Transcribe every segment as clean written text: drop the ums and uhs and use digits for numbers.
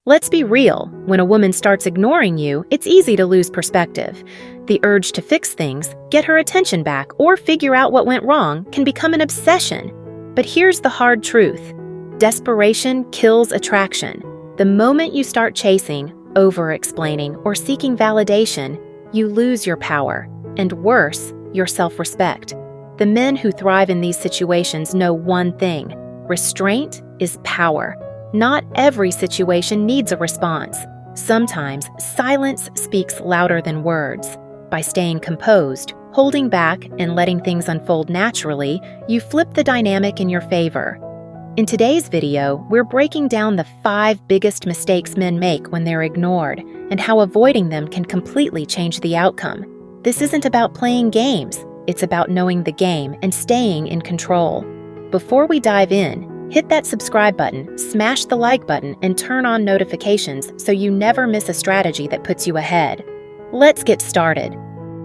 Let's be real, when a woman starts ignoring you, it's easy to lose perspective. The urge to fix things, get her attention back, or figure out what went wrong can become an obsession. But here's the hard truth. Desperation kills attraction. The moment you start chasing, over-explaining, or seeking validation, you lose your power, and worse, your self-respect. The men who thrive in these situations know one thing: restraint is power. Not every situation needs a response. Sometimes silence speaks louder than words. By staying composed, holding back, and letting things unfold naturally, you flip the dynamic in your favor. In today's video, we're breaking down the 5 biggest mistakes men make when they're ignored, and how avoiding them can completely change the outcome. This isn't about playing games, it's about knowing the game and staying in control. Before we dive in, hit that subscribe button, smash the like button, and turn on notifications so you never miss a strategy that puts you ahead. Let's get started.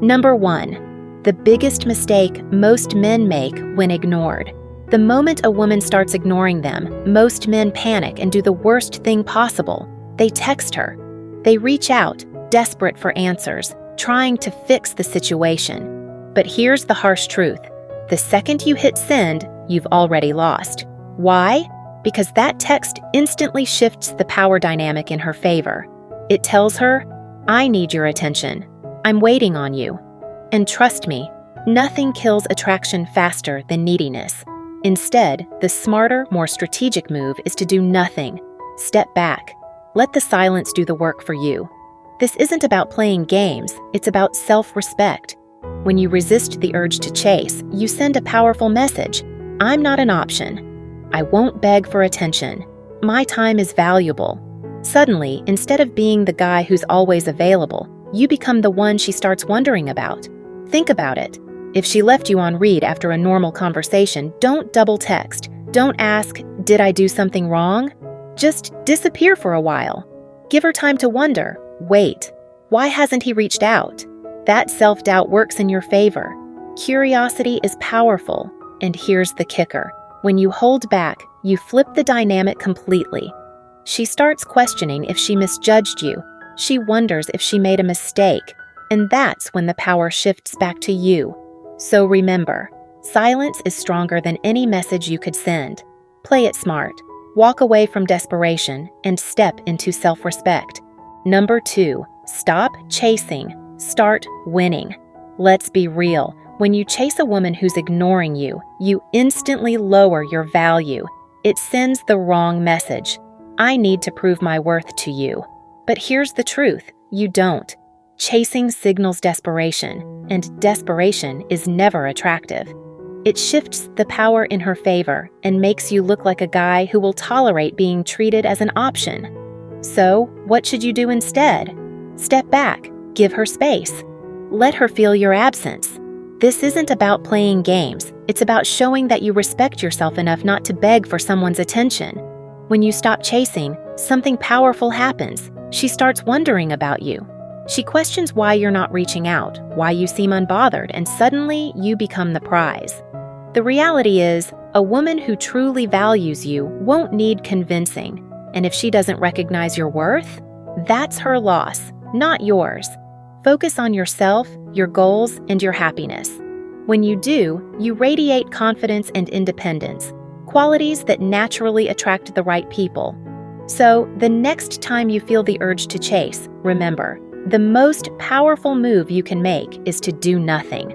Number 1. The biggest mistake most men make when ignored. The moment a woman starts ignoring them, most men panic and do the worst thing possible. They text her. They reach out, desperate for answers, trying to fix the situation. But here's the harsh truth. The second you hit send, you've already lost. Why? Because that text instantly shifts the power dynamic in her favor. It tells her, "I need your attention. I'm waiting on you." And trust me, nothing kills attraction faster than neediness. Instead, the smarter, more strategic move is to do nothing. Step back. Let the silence do the work for you. This isn't about playing games, it's about self-respect. When you resist the urge to chase, you send a powerful message. I'm not an option. I won't beg for attention. My time is valuable. Suddenly, instead of being the guy who's always available, you become the one she starts wondering about. Think about it. If she left you on read after a normal conversation, don't double text. Don't ask, "Did I do something wrong?" Just disappear for a while. Give her time to wonder. Wait, why hasn't he reached out? That self-doubt works in your favor. Curiosity is powerful. And here's the kicker. When you hold back, you flip the dynamic completely. She starts questioning if she misjudged you. She wonders if she made a mistake. And that's when the power shifts back to you. So remember, silence is stronger than any message you could send. Play it smart. Walk away from desperation and step into self-respect. Number 2, stop chasing. Start winning. Let's be real. When you chase a woman who's ignoring you, you instantly lower your value. It sends the wrong message. I need to prove my worth to you. But here's the truth, you don't. Chasing signals desperation, and desperation is never attractive. It shifts the power in her favor and makes you look like a guy who will tolerate being treated as an option. So, what should you do instead? Step back, give her space. Let her feel your absence. This isn't about playing games, it's about showing that you respect yourself enough not to beg for someone's attention. When you stop chasing, something powerful happens. She starts wondering about you. She questions why you're not reaching out, why you seem unbothered, and suddenly you become the prize. The reality is, a woman who truly values you won't need convincing, and if she doesn't recognize your worth, that's her loss, not yours. Focus on yourself, your goals, and your happiness. When you do, you radiate confidence and independence, qualities that naturally attract the right people. So, the next time you feel the urge to chase, remember, the most powerful move you can make is to do nothing.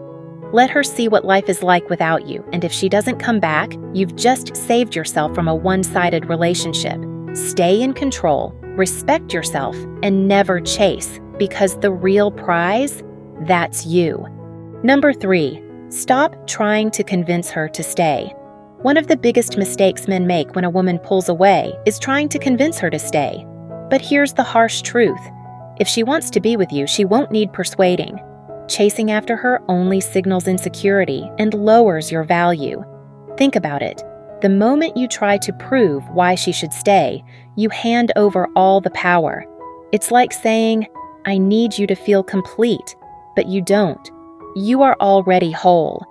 Let her see what life is like without you, and if she doesn't come back, you've just saved yourself from a one-sided relationship. Stay in control, respect yourself, and never chase. Because the real prize, that's you. Number 3, stop trying to convince her to stay. One of the biggest mistakes men make when a woman pulls away is trying to convince her to stay. But here's the harsh truth. If she wants to be with you, she won't need persuading. Chasing after her only signals insecurity and lowers your value. Think about it. The moment you try to prove why she should stay, you hand over all the power. It's like saying, "I need you to feel complete," but you don't. You are already whole.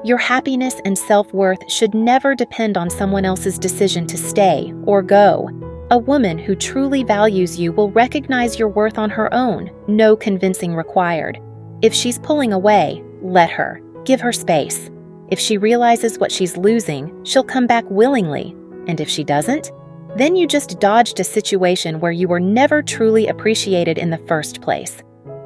Your happiness and self-worth should never depend on someone else's decision to stay or go. A woman who truly values you will recognize your worth on her own, no convincing required. If she's pulling away, let her. Give her space. If she realizes what she's losing, she'll come back willingly. And if she doesn't, then you just dodged a situation where you were never truly appreciated in the first place.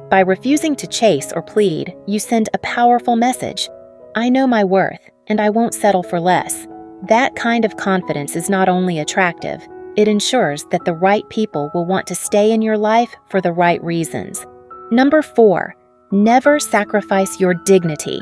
By refusing to chase or plead, you send a powerful message. I know my worth, and I won't settle for less. That kind of confidence is not only attractive, it ensures that the right people will want to stay in your life for the right reasons. Number 4, never sacrifice your dignity.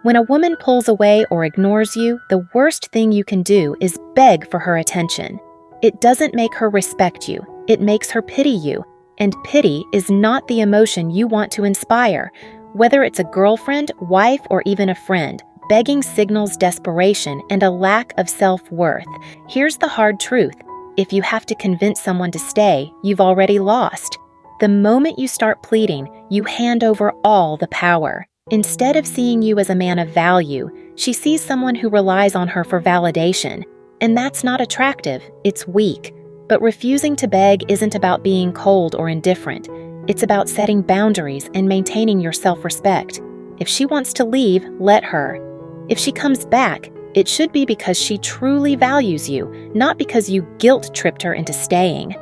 When a woman pulls away or ignores you, the worst thing you can do is beg for her attention. It doesn't make her respect you, it makes her pity you. And pity is not the emotion you want to inspire. Whether it's a girlfriend, wife, or even a friend, begging signals desperation and a lack of self-worth. Here's the hard truth. If you have to convince someone to stay, you've already lost. The moment you start pleading, you hand over all the power. Instead of seeing you as a man of value, she sees someone who relies on her for validation. And that's not attractive, it's weak. But refusing to beg isn't about being cold or indifferent. It's about setting boundaries and maintaining your self-respect. If she wants to leave, let her. If she comes back, it should be because she truly values you, not because you guilt-tripped her into staying.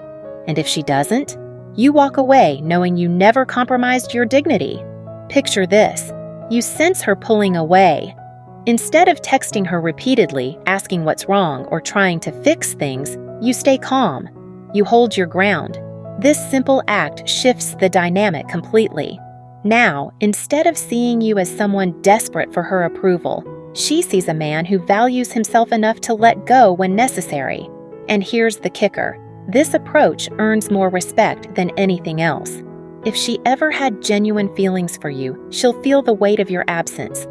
And if she doesn't, you walk away knowing you never compromised your dignity. Picture this. You sense her pulling away. Instead of texting her repeatedly, asking what's wrong, or trying to fix things, you stay calm. You hold your ground. This simple act shifts the dynamic completely. Now, instead of seeing you as someone desperate for her approval, she sees a man who values himself enough to let go when necessary. And here's the kicker. This approach earns more respect than anything else. If she ever had genuine feelings for you, she'll feel the weight of your absence.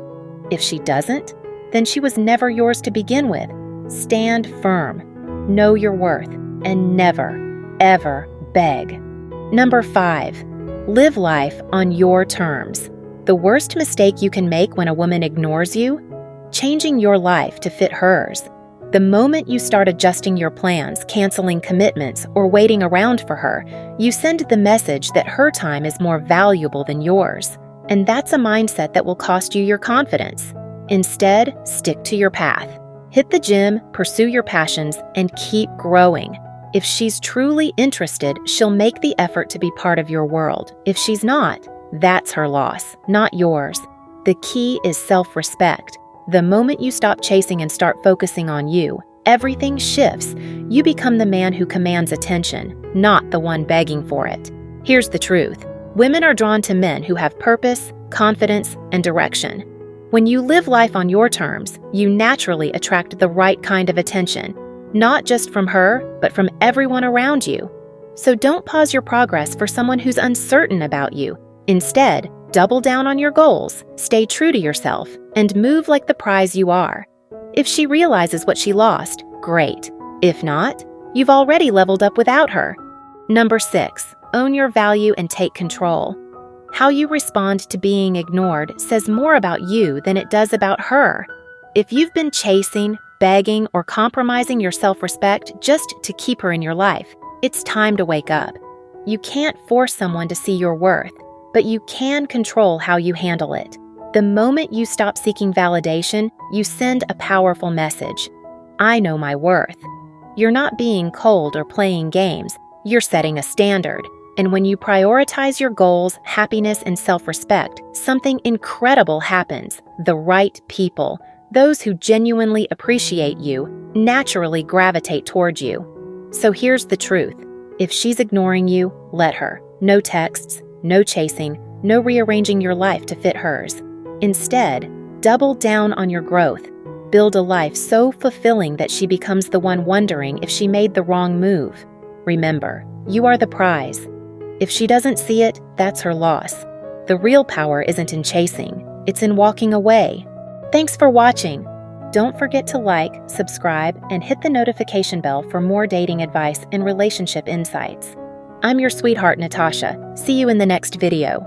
If she doesn't, then she was never yours to begin with. Stand firm. Know your worth, and never, ever beg. Number 5, live life on your terms. The worst mistake you can make when a woman ignores you? Changing your life to fit hers. The moment you start adjusting your plans, canceling commitments, or waiting around for her, you send the message that her time is more valuable than yours. And that's a mindset that will cost you your confidence. Instead, stick to your path. Hit the gym, pursue your passions, and keep growing. If she's truly interested, she'll make the effort to be part of your world. If she's not, that's her loss, not yours. The key is self-respect. The moment you stop chasing and start focusing on you, everything shifts. You become the man who commands attention, not the one begging for it. Here's the truth. Women are drawn to men who have purpose, confidence, and direction. When you live life on your terms, you naturally attract the right kind of attention, not just from her, but from everyone around you. So don't pause your progress for someone who's uncertain about you. Instead, double down on your goals, stay true to yourself, and move like the prize you are. If she realizes what she lost, great. If not, you've already leveled up without her. Number 6, own your value and take control. How you respond to being ignored says more about you than it does about her. If you've been chasing, begging, or compromising your self-respect just to keep her in your life, it's time to wake up. You can't force someone to see your worth, but you can control how you handle it. The moment you stop seeking validation, you send a powerful message. I know my worth. You're not being cold or playing games. You're setting a standard. And when you prioritize your goals, happiness, and self-respect, something incredible happens. The right people, those who genuinely appreciate you, naturally gravitate toward you. So here's the truth. If she's ignoring you, let her. No texts, no chasing, no rearranging your life to fit hers. Instead, double down on your growth. Build a life so fulfilling that she becomes the one wondering if she made the wrong move. Remember, you are the prize. If she doesn't see it, that's her loss. The real power isn't in chasing, it's in walking away. Thanks for watching. Don't forget to like, subscribe, and hit the notification bell for more dating advice and relationship insights. I'm your sweetheart, Natasha. See you in the next video.